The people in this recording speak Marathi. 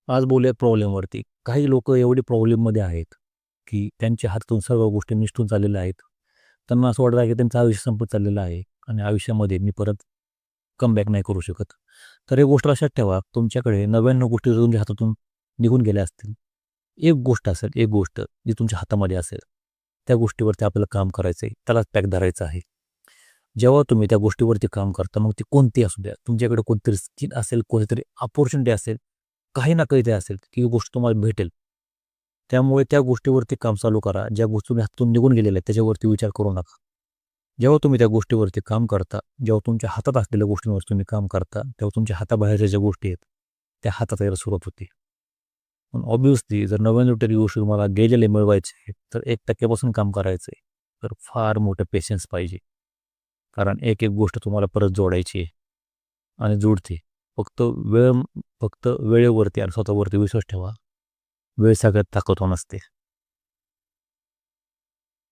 आज बोलूयात प्रॉब्लेमवरती. काही लोकं एवढे प्रॉब्लेममध्ये आहेत, की त्यांच्या हातातून सर्व गोष्टी निसटून चाललेल्या आहेत. त्यांना असं वाटत आहे, की त्यांचं आयुष्य संपत चाललेलं आहे आणि आयुष्यामध्ये मी परत कमबॅक नाही करू शकत. तर एक गोष्ट लक्षात ठेवा, तुमच्याकडे 99 गोष्टी जर तुमच्या हातातून निघून गेल्या असतील, एक गोष्ट असेल, एक गोष्ट जी तुमच्या हातामध्ये असेल, त्या गोष्टीवरती आपल्याला काम करायचं आहे. त्यालाच पॅक धरायचं आहे. जेव्हा तुम्ही त्या गोष्टीवरती काम करता, मग ती कोणतीही असू द्या. तुमच्याकडे कोणतरी स्किल असेल, कोणतीतरी अपॉर्च्युनिटी असेल, काही ना काही ते असेल, की ही गोष्ट तुम्हाला भेटेल. त्यामुळे त्या गोष्टीवरती काम चालू करा. ज्या गोष्टी तुम्ही हातून निघून गेलेल्या आहेत, त्याच्यावरती विचार करू नका. जेव्हा तुम्ही त्या गोष्टीवरती काम करता, जेव्हा तुमच्या हातात असलेल्या गोष्टींवर तुम्ही काम करता, तेव्हा तुमच्या हाताबाहेरच्या ज्या गोष्टी आहेत, त्या हातात यायला सुरुवात होते. पण ऑब्व्हियसली जर 99 गोष्टी तुम्हाला गेलेले मिळवायचे आहेत, तर 1% पासून काम करायचं आहे. तर फार मोठं पेशन्स पाहिजे. कारण एक-एक गोष्ट तुम्हाला परत जोडायची आहे आणि जुळते. फक्त वेळ फक्त वेळेवरती आणि स्वतःवरती विश्वास ठेवा. वेळ सगळ्यात ताकदवान असते.